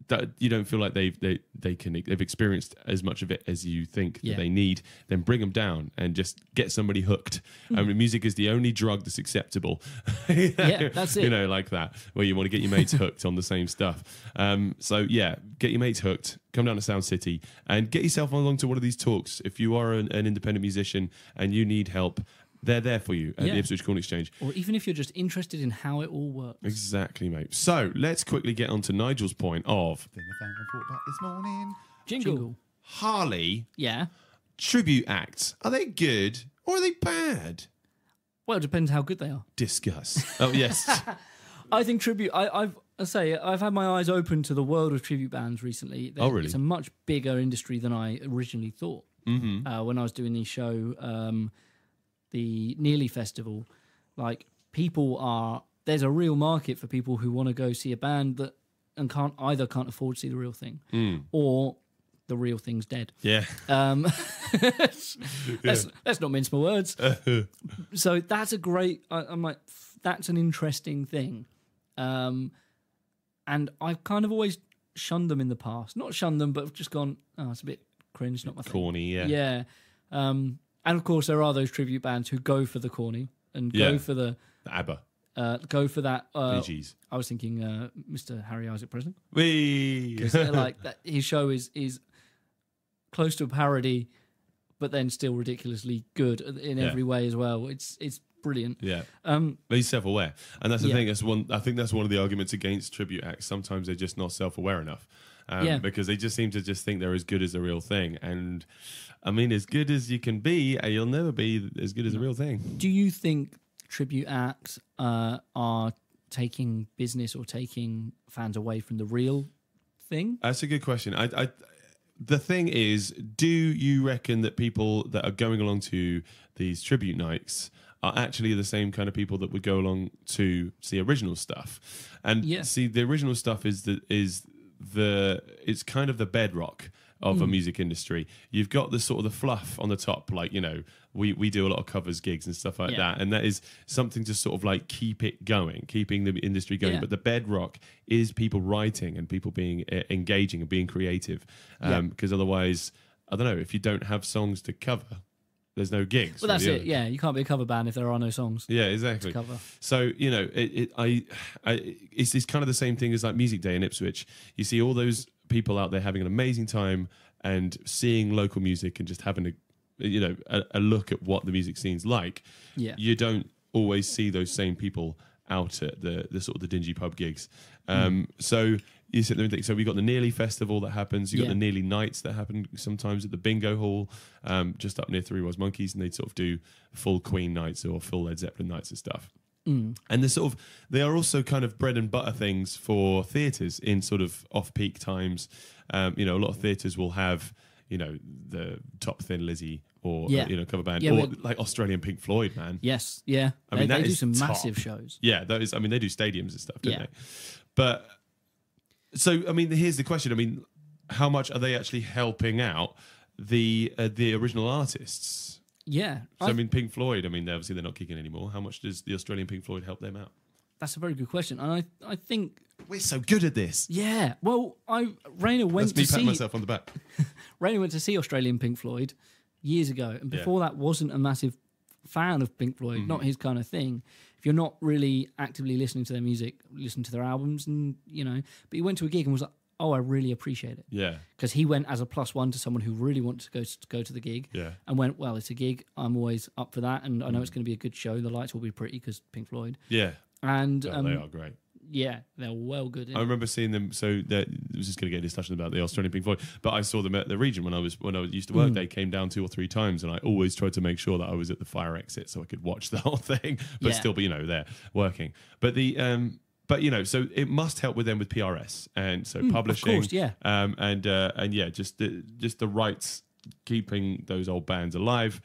That you don't feel like they've experienced as much of it as you think that they need, then bring them down and just get somebody hooked. I mean, music is the only drug that's acceptable.
That's it.
Like that, where you want to get your mates hooked on the same stuff. Get your mates hooked. Come down to Sound City and get yourself along to one of these talks. If you are an independent musician and you need help, they're there for you at the Ipswich Corn Exchange.
Or even if you're just interested in how it all works.
Exactly, mate. So let's quickly get on to Nigel's point of
Thing I found and thought about this morning.
Jingle.
Harley
tribute
acts. Are they good or are they bad?
Well, it depends how good they are.
Discuss. Oh, yes.
I think tribute... I've had my eyes open to the world of tribute bands recently.
Really?
It's a much bigger industry than I originally thought.
Mm-hmm.
When I was doing the show... the Nearly Festival, like there's a real market for people who want to go see a band that and can't afford to see the real thing, or the real thing's dead.
Yeah.
Let's not mince my words. So that's a great. I'm like, that's an interesting thing, and I've kind of always shunned them in the past. Not shunned them, but just gone. Oh, it's a bit cringe. Not my thing.
Corny.
Yeah. And of course, there are those tribute bands who go for the corny and go for the
ABBA.
Go for that.
Ritchies.
I was thinking Mr. Harry Isaac Preston.
Wee.
Like that, his show is close to a parody, but then still ridiculously good in every way as well. It's brilliant.
Yeah. But he's self-aware, and that's the thing. I think that's one of the arguments against tribute acts. Sometimes they're just not self-aware enough. Because they just seem to just think they're as good as the real thing. And I mean, as good as you can be, you'll never be as good as the real thing.
Do you think tribute acts are taking business or taking fans away from the real thing?
That's a good question. The thing is, do you reckon that people that are going along to these tribute nights are actually the same kind of people that would go along to see original stuff? And see, the original stuff it's kind of the bedrock of a music industry. You've got the sort of the fluff on the top, like, we do a lot of covers gigs and stuff like that, and that is something to sort of like keep it going, keeping the industry going. But the bedrock is people writing and people being engaging and being creative, because otherwise, I don't know, if you don't have songs to cover, there's no gigs.
Well, that's it. Yeah, you can't be a cover band if there are no songs.
Yeah, exactly.
To cover.
So it's kind of the same thing as like Music Day in Ipswich. You see all those people out there having an amazing time and seeing local music and just having a look at what the music scene's like.
Yeah,
you don't always see those same people out at the sort of the dingy pub gigs. So you sit there and think, so we've got the Nearly Festival that happens, you've got the Nearly Nights that happen sometimes at the Bingo Hall, just up near Three Wise Monkeys, and they'd sort of do full Queen nights or full Led Zeppelin nights and stuff. And they are also kind of bread and butter things for theatres in sort of off-peak times. A lot of theatres will have, the Top Thin Lizzy or cover band, or like Australian Pink Floyd, man.
Yes, yeah. I mean, they do some massive shows.
Yeah, they do stadiums and stuff, don't they? But so, I mean, here's the question. I mean, how much are they actually helping out the original artists?
Yeah.
So, I mean, Pink Floyd, they're not kicking anymore. How much does the Australian Pink Floyd help them out?
That's a very good question. And I think...
We're so good at this.
Yeah. Well, Raina went
to see... That's me patting myself on the back.
Raina went to see Australian Pink Floyd years ago. And before that wasn't a massive fan of Pink Floyd, not his kind of thing, if you're not really actively listening to their music, listen to their albums, and but he went to a gig and was like, oh, I really appreciate it.
Yeah.
Because he went as a +1 to someone who really wanted to go to the gig.
Yeah.
And went, well, it's a gig. I'm always up for that. And I know it's going to be a good show. The lights will be pretty because Pink Floyd.
Yeah.
And
they are great.
Yeah, they're well good.
I remember seeing them. So I was just going to get a discussion about the Australian Pink Floyd, but I saw them at the Region when I used to work. They came down 2 or 3 times, and I always tried to make sure that I was at the fire exit so I could watch the whole thing, but still be there working. But so it must help with them with PRS and so publishing,
of course, yeah,
just the rights, keeping those old bands alive.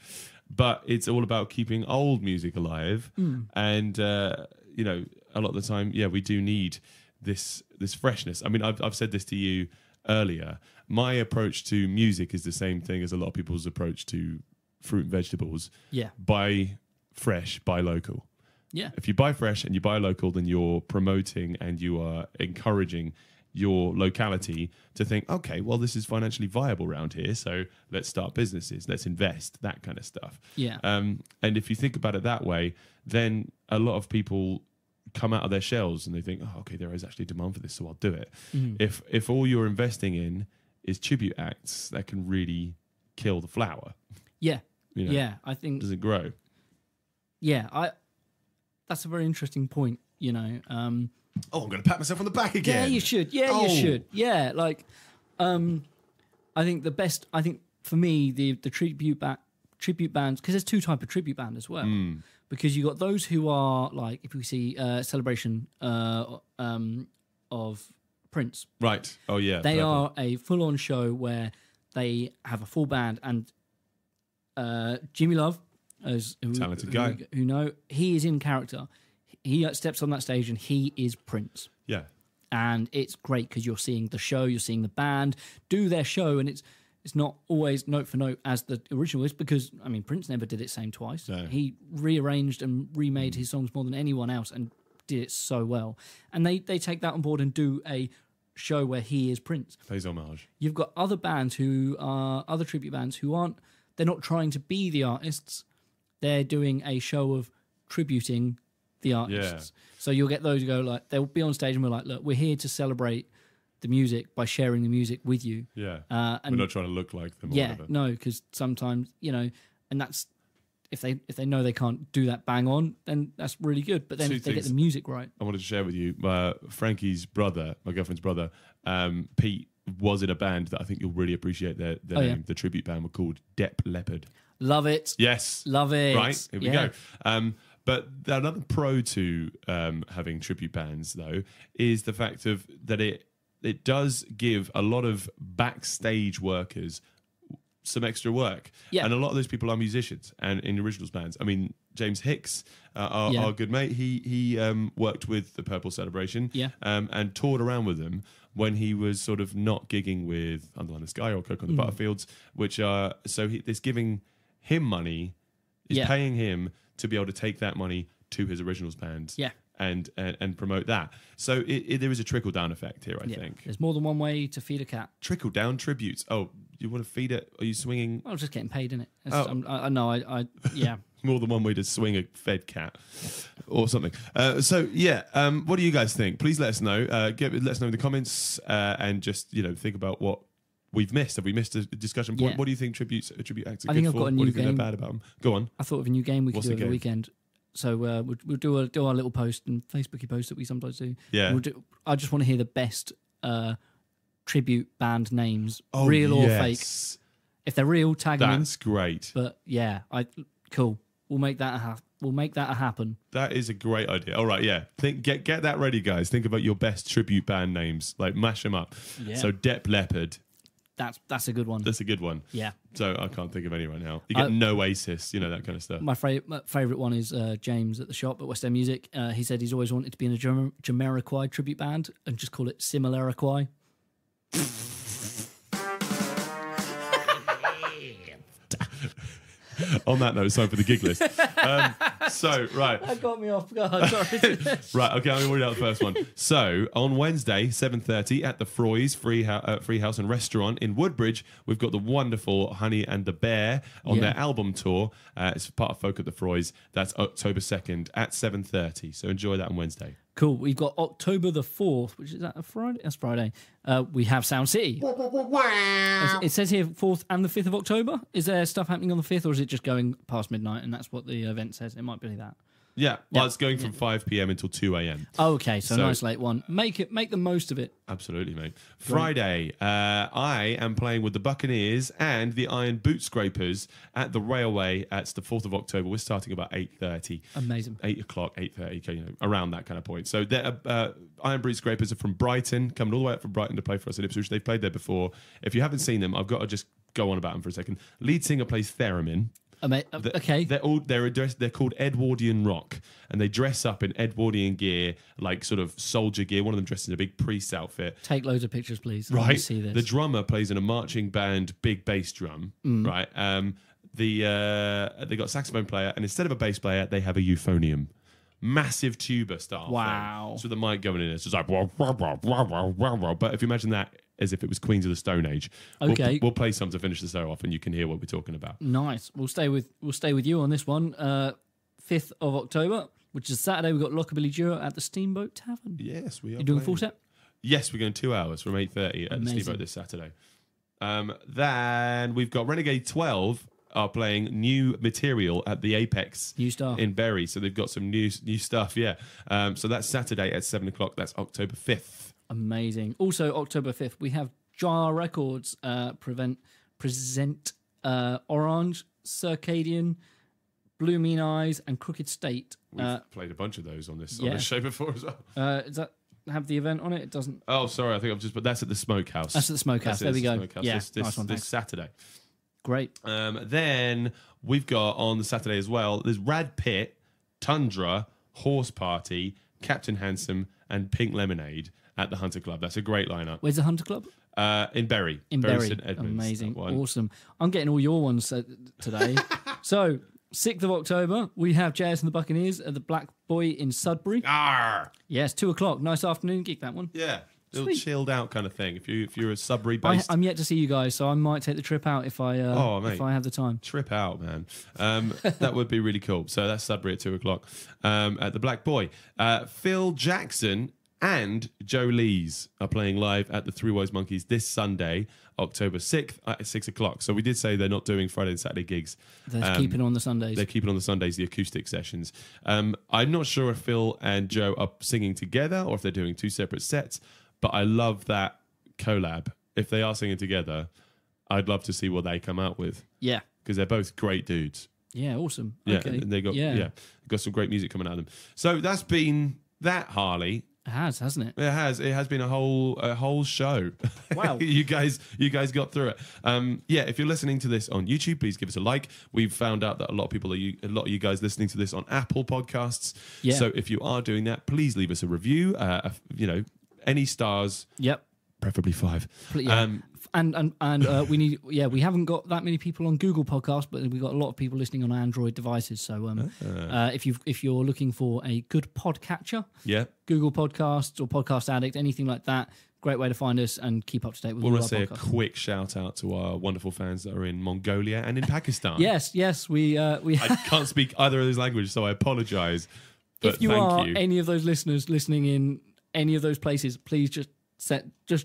But it's all about keeping old music alive, and a lot of the time, we do need this freshness. I mean, I've said this to you earlier. My approach to music is the same thing as a lot of people's approach to fruit and vegetables.
Yeah.
Buy fresh, buy local.
Yeah.
If you buy fresh and you buy local, then you're promoting and you are encouraging your locality to think, okay, well, this is financially viable around here, so let's start businesses, let's invest, that kind of stuff.
Yeah.
And if you think about it that way, then a lot of people come out of their shells and they think, oh, okay, there is actually demand for this, so I'll do it. If all you're investing in is tribute acts, that can really kill the flower.
Yeah. Yeah, I think...
Does it grow?
Yeah, that's a very interesting point, I'm
going to pat myself on the back again.
Yeah, you should. Yeah, you should. Yeah, I think for me, the tribute bands, because there's 2 types of tribute band as well. Because you got those who are like, if we see Celebration of Prince.
Right. Oh, yeah.
They are a full-on show where they have a full band, and Jimmy Love,
talented guy,
he is in character. He steps on that stage and he is Prince.
Yeah.
And it's great because you're seeing the show, you're seeing the band do their show, and it's not always note for note as the original is, because, I mean, Prince never did it same twice. No. He rearranged and remade his songs more than anyone else and did it so well. And they take that on board and do a show where he is Prince.
Pays homage.
You've got other bands other tribute bands they're not trying to be the artists. They're doing a show of tributing the artists. Yeah. So you'll get those who go they'll be on stage and we're like, look, we're here to celebrate the music by sharing the music with you.
Yeah. And we're not trying to look like them.
Yeah, no, because sometimes, and that's, if they know they can't do that bang on, then that's really good. But then if they get the music right.
I wanted to share with you, Frankie's brother, my girlfriend's brother, Pete, was in a band that I think you'll really appreciate their name. Yeah. The tribute band were called Dep Leppard.
Love it.
Yes.
Love it.
Right, here we go. But another pro to having tribute bands, though, is the fact that it does give a lot of backstage workers some extra work. Yeah. And a lot of those people are musicians and in originals bands. I mean, James Hicks, our good mate, he worked with the Purple Celebration and toured around with them when he was sort of not gigging with Underline the Sky or Coke on the Butterfields, which are, so it's giving him money, is paying him to be able to take that money to his originals band and promote that. So there is a trickle-down effect here, I think.
There's more than one way to feed a cat.
Trickle-down tributes. Oh, you want to feed it? Are you swinging?
I was just getting paid, innit?
I
know, yeah.
More than one way to swing a fed cat or something. What do you guys think? Please let us know. Let us know in the comments and just, think about what we've missed. Have we missed a discussion point? Yeah. What do you think tribute acts are good for? What do you think they're bad about them? Go on.
I thought of a new game we could do over the weekend. So we'll do our little post and Facebooky post that we sometimes do.
Yeah.
I just want to hear the best tribute band names, real or fake. If they're real, tag them in.
That's great.
But cool. We'll make that happen.
That is a great idea. All right, yeah. Get that ready, guys. Think about your best tribute band names. Mash them up. Yeah. So Dep Leppard.
That's a good one.
That's a good one.
Yeah.
So I can't think of any right now. You get No Oasis, that kind of stuff.
My favourite one is James at the shop at West End Music. He said he's always wanted to be in a Jamiroquai tribute band and just call it Similariquai.
On that note, sorry for the gig list. So, right.
That got me off guard. Sorry.
Right, okay, I'm going to read out the first one. So, on Wednesday, 7:30 at the Floyd's Free House and Restaurant in Woodbridge, we've got the wonderful Honey and the Bear on their album tour. It's part of Folk at the Floyd's. That's October 2nd at 7:30. So, enjoy that on Wednesday.
Cool. We've got October the 4th, which is that a Friday? That's Friday. We have Sound City. It says here 4th and the 5th of October. Is there stuff happening on the 5th, or is it just going past midnight and that's what the event says? It might be that.
Yeah, well, it's going from 5 p.m. until 2 a.m.
Oh, okay, so nice late one. Make the most of it.
Absolutely, mate. Friday, I am playing with the Buccaneers and the Iron Boot Scrapers at the Railway. It's the 4th of October. We're starting about 8:30.
Amazing.
8 o'clock, 8:30, around that kind of point. So Iron Boot Scrapers are from Brighton, coming all the way up from Brighton to play for us at Ipswich. They've played there before. If you haven't seen them, I've got to just go on about them for a second. Lead singer plays theremin.
Okay.
They're called Edwardian Rock, and they dress up in Edwardian gear, like sort of soldier gear. One of them dresses in a big priest's outfit.
Take loads of pictures, please.
Right.
I want to see this.
The drummer plays in a marching band, big bass drum. Right. They got a saxophone player, and instead of a bass player, they have a euphonium. Massive tuba style.
Wow.
Thing. So the mic going in, it's just like wah, wah, wah, wah, wah, wah, wah. But if you imagine that as if it was Queens of the Stone Age,
okay,
we'll play some to finish the show off, and you can hear what we're talking about.
Nice. We'll stay with you on this one. 5th of October, which is Saturday. We've got Lockabilly Duo at the Steamboat Tavern.
Yes, we are.
You doing a full set?
Yes, we're going 2 hours from 8:30 at the Steamboat this Saturday. Then we've got Renegade 12 are playing new material at the Apex
New stuff
in Bury. So they've got some new stuff, yeah. So that's Saturday at 7 o'clock. That's October 5th.
Amazing. Also, October 5th, we have Jar Records present Orange, Circadian, Blue Mean Eyes, and Crooked State.
We've played a bunch of those on this show before as well.
Does that have the event on it? It doesn't.
Oh, sorry. I think I've just. But that's at the Smokehouse.
That's at the Smokehouse. There we go.
Smokehouse.
Yeah,
This,
nice one,
this Saturday.
Great.
Then we've got on the Saturday as well. There's Rad Pit, Tundra, Horse Party, Captain Handsome, and Pink Lemonade at the Hunter Club. That's a great lineup.
Where's the Hunter Club?
In Bury.
In Bury.
St. Edmunds,
amazing. Awesome. I'm getting all your ones today. So, 6th of October, we have JS and the Buccaneers at the Black Boy in Sudbury.
Arr!
Yes, 2 o'clock. Nice afternoon gig, that one.
Yeah. Little
Sweet.
chilled out kind of thing. If you're a Sudbury based,
I'm yet to see you guys, so I might take the trip out if I have the time.
Trip out, man. That would be really cool. So that's Sudbury at 2 o'clock at the Black Boy. Phil Jackson and Joe Lees are playing live at the Three Wise Monkeys this Sunday, October 6th at 6 o'clock. So we did say they're not doing Friday and Saturday gigs.
They're keeping on the Sundays.
They're keeping on the Sundays, the acoustic sessions. I'm not sure if Phil and Joe are singing together or if they're doing 2 separate sets. But I love that collab. If they are singing together, I'd love to see what they come out with.
Yeah.
Because they're both great dudes.
Yeah, awesome.
Yeah,
okay.
and they got some great music coming out of them. So that's been that, Harley.
It has, hasn't it?
It has. It has been a whole show.
Wow.
you guys got through it. If you're listening to this on YouTube, please give us a like. We've found out that a lot of you guys listening to this on Apple Podcasts.
Yeah.
So if you are doing that, please leave us a review. Any stars.
Yep.
Preferably 5.
Yeah. We haven't got that many people on Google Podcasts, but we've got a lot of people listening on Android devices. So if you're looking for a good podcatcher, Google Podcasts or Podcast Addict, anything like that, great way to find us and keep up to date with all our podcasts.
We want to say a quick shout out to our wonderful fans that are in Mongolia and in Pakistan.
Yes, we
I can't speak either of those languages, so I apologise.
If you are any of those listeners listening in any of those places, please just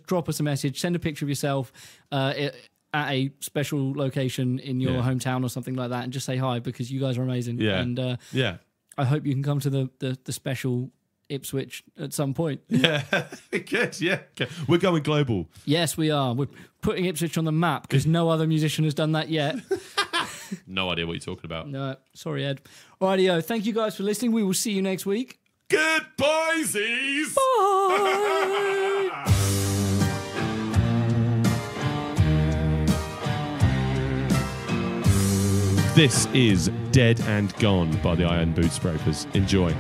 drop us a message, send a picture of yourself at a special location in your hometown or something like that, and just say hi, because you guys are amazing.
Yeah.
And I hope you can come to the special Ipswich at some point.
Yeah, good. Yeah, okay. We're going global.
Yes, we are. We're putting Ipswich on the map because no other musician has done that yet.
No idea what you're talking about.
No, sorry, Ed. Alrighty, thank you guys for listening. We will see you next week.
Goodbye, Z's.
Bye.
This is Dead and Gone by the Iron Boot Scrapers. Enjoy.